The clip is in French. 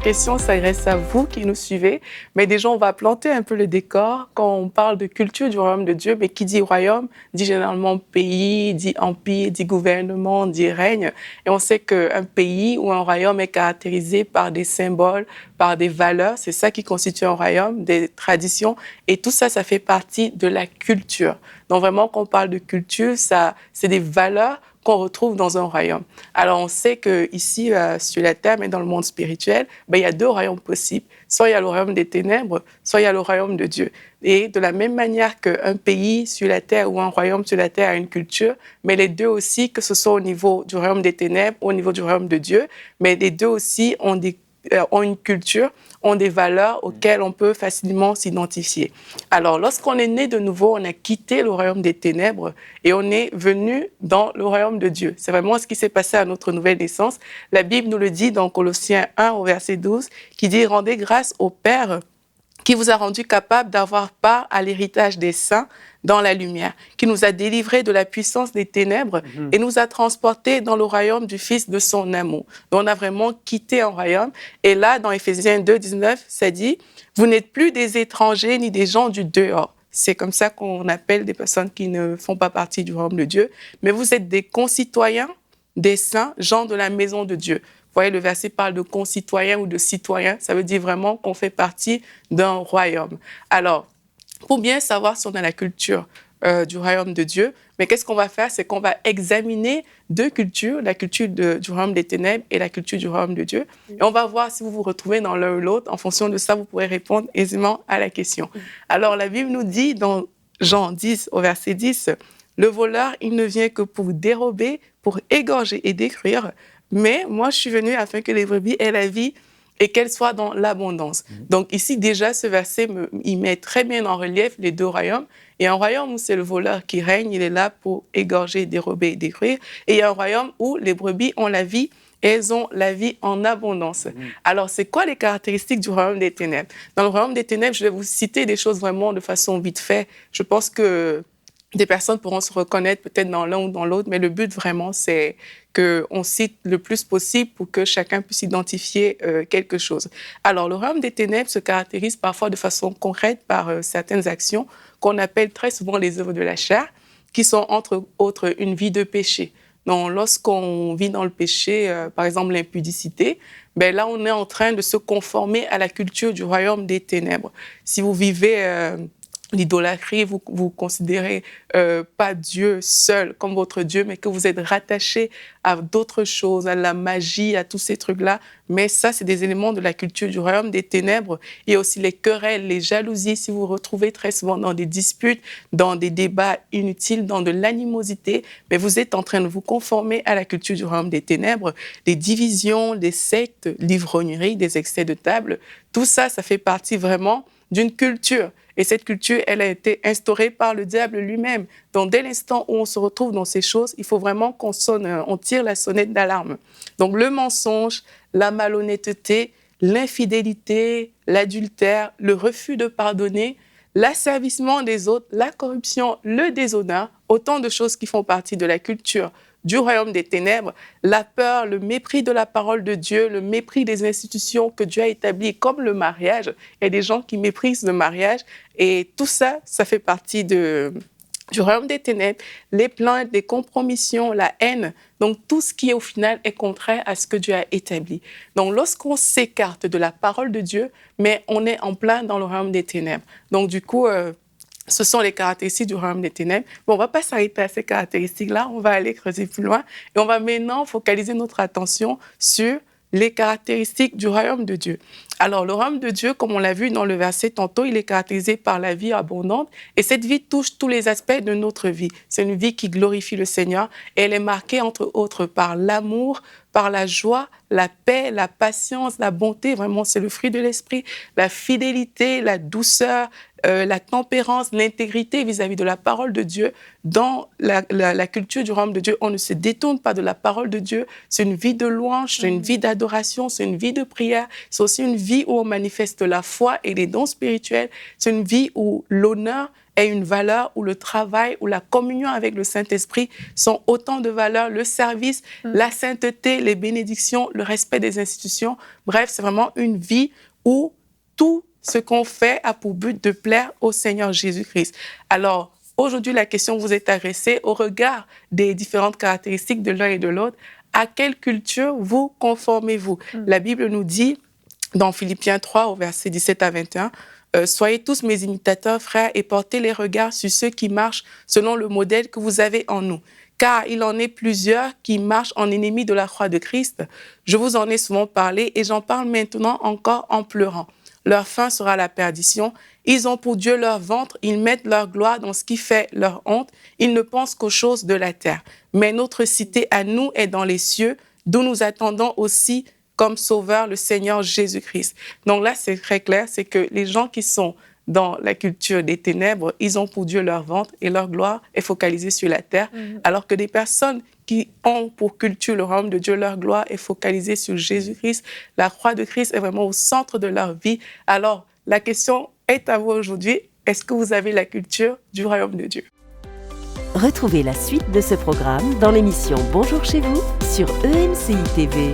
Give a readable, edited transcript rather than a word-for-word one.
question s'adresse à vous qui nous suivez. Mais déjà, on va planter un peu le décor. Quand on parle de culture du royaume de Dieu, mais qui dit royaume, dit généralement pays, dit empire, dit gouvernement, dit règne. Et on sait qu'un pays ou un royaume est caractérisé par des symboles, par des valeurs. C'est ça qui constitue un royaume, des traditions. Et tout ça, ça fait partie de la culture. Donc vraiment, quand on parle de culture, ça, c'est des valeurs qu'on retrouve dans un royaume. Alors, on sait qu'ici, sur la terre, mais dans le monde spirituel, il y a deux royaumes possibles. Soit il y a le royaume des ténèbres, soit il y a le royaume de Dieu. Et de la même manière qu'un pays sur la terre ou un royaume sur la terre a une culture, mais les deux aussi, que ce soit au niveau du royaume des ténèbres ou au niveau du royaume de Dieu, mais les deux aussi ont une culture, ont des valeurs auxquelles on peut facilement s'identifier. Alors, lorsqu'on est né de nouveau, on a quitté le royaume des ténèbres et on est venu dans le royaume de Dieu. C'est vraiment ce qui s'est passé à notre nouvelle naissance. La Bible nous le dit dans Colossiens 1 au verset 12, qui dit « Rendez grâce au Père qui vous a rendu capable d'avoir part à l'héritage des saints dans la lumière, qui nous a délivrés de la puissance des ténèbres et nous a transportés dans le royaume du Fils de son amour. » Donc, on a vraiment quitté un royaume. Et là, dans Éphésiens 2, 19, ça dit « Vous n'êtes plus des étrangers ni des gens du dehors. » C'est comme ça qu'on appelle des personnes qui ne font pas partie du royaume de Dieu. Mais vous êtes des concitoyens des saints, gens de la maison de Dieu. Vous voyez, le verset parle de concitoyens ou de citoyens. Ça veut dire vraiment qu'on fait partie d'un royaume. Alors, pour bien savoir si on a la culture du royaume de Dieu, mais qu'est-ce qu'on va faire? C'est qu'on va examiner deux cultures, la culture du royaume des ténèbres et la culture du royaume de Dieu. Et on va voir si vous vous retrouvez dans l'un ou l'autre. En fonction de ça, vous pourrez répondre aisément à la question. Alors, la Bible nous dit dans Jean 10, au verset 10, « Le voleur, il ne vient que pour dérober, pour égorger et détruire. Mais moi, je suis venu afin que les brebis aient la vie et qu'elles soient dans l'abondance. » Donc ici, déjà, ce verset, il met très bien en relief les deux royaumes. Il y a un royaume où c'est le voleur qui règne, il est là pour égorger, dérober et détruire. Et il y a un royaume où les brebis ont la vie et elles ont la vie en abondance. Alors, c'est quoi les caractéristiques du royaume des ténèbres? Dans le royaume des ténèbres, je vais vous citer des choses vraiment de façon vite fait. Je pense que des personnes pourront se reconnaître peut-être dans l'un ou dans l'autre, mais le but vraiment, c'est qu'on cite le plus possible pour que chacun puisse identifier quelque chose. Alors, le royaume des ténèbres se caractérise parfois de façon concrète par certaines actions qu'on appelle très souvent les œuvres de la chair, qui sont entre autres une vie de péché. Donc, lorsqu'on vit dans le péché, par exemple l'impudicité, là, on est en train de se conformer à la culture du royaume des ténèbres. Si vous vivez l'idolâtrie, vous considérez pas Dieu seul comme votre Dieu, mais que vous êtes rattaché à d'autres choses, à la magie, à tous ces trucs-là. Mais ça, c'est des éléments de la culture du royaume des ténèbres. Il y a aussi les querelles, les jalousies, si vous vous retrouvez très souvent dans des disputes, dans des débats inutiles, dans de l'animosité, mais vous êtes en train de vous conformer à la culture du royaume des ténèbres, des divisions, des sectes, l'ivrognerie, des excès de table. Tout ça, ça fait partie vraiment d'une culture. Et cette culture, elle a été instaurée par le diable lui-même. Donc, dès l'instant où on se retrouve dans ces choses, il faut vraiment on tire la sonnette d'alarme. Donc, le mensonge, la malhonnêteté, l'infidélité, l'adultère, le refus de pardonner, l'asservissement des autres, la corruption, le déshonneur, autant de choses qui font partie de la culture du royaume des ténèbres, la peur, le mépris de la parole de Dieu, le mépris des institutions que Dieu a établies, comme le mariage. Il y a des gens qui méprisent le mariage et tout ça, ça fait partie du royaume des ténèbres, les plaintes, les compromissions, la haine. Donc, tout ce qui, au final, est contraire à ce que Dieu a établi. Donc, lorsqu'on s'écarte de la parole de Dieu, mais on est en plein dans le royaume des ténèbres. Donc, du coup, ce sont les caractéristiques du royaume des ténèbres. Bon, on ne va pas s'arrêter à ces caractéristiques-là, on va aller creuser plus loin et on va maintenant focaliser notre attention sur les caractéristiques du royaume de Dieu. Alors, le royaume de Dieu, comme on l'a vu dans le verset tantôt, il est caractérisé par la vie abondante et cette vie touche tous les aspects de notre vie. C'est une vie qui glorifie le Seigneur et elle est marquée, entre autres, par l'amour, par la joie, la paix, la patience, la bonté, vraiment c'est le fruit de l'esprit, la fidélité, la douceur, la tempérance, l'intégrité vis-à-vis de la parole de Dieu. Dans la culture du royaume de Dieu, on ne se détourne pas de la parole de Dieu. C'est une vie de louange, c'est une vie d'adoration, c'est une vie de prière. C'est aussi une vie où on manifeste la foi et les dons spirituels. C'est une vie où l'honneur est une valeur, où le travail, où la communion avec le Saint-Esprit sont autant de valeurs, le service, la sainteté, les bénédictions, le respect des institutions. Bref, c'est vraiment une vie où tout ce qu'on fait a pour but de plaire au Seigneur Jésus-Christ. Alors, aujourd'hui, la question vous est adressée au regard des différentes caractéristiques de l'un et de l'autre. À quelle culture vous conformez-vous? La Bible nous dit, dans Philippiens 3, au verset 17 à 21, soyez tous mes imitateurs, frères, et portez les regards sur ceux qui marchent selon le modèle que vous avez en nous. Car il en est plusieurs qui marchent en ennemis de la croix de Christ. Je vous en ai souvent parlé et j'en parle maintenant encore en pleurant. Leur fin sera la perdition. Ils ont pour Dieu leur ventre, ils mettent leur gloire dans ce qui fait leur honte. Ils ne pensent qu'aux choses de la terre. Mais notre cité à nous est dans les cieux, d'où nous attendons aussi comme sauveur le Seigneur Jésus-Christ. Donc là, c'est très clair, c'est que les gens qui sont dans la culture des ténèbres, ils ont pour Dieu leur ventre et leur gloire est focalisée sur la terre, alors que des personnes qui ont pour culture le royaume de Dieu, leur gloire est focalisée sur Jésus-Christ. La croix de Christ est vraiment au centre de leur vie. Alors, la question est à vous aujourd'hui, est-ce que vous avez la culture du royaume de Dieu? Retrouvez la suite de ce programme dans l'émission Bonjour chez vous sur EMCI TV.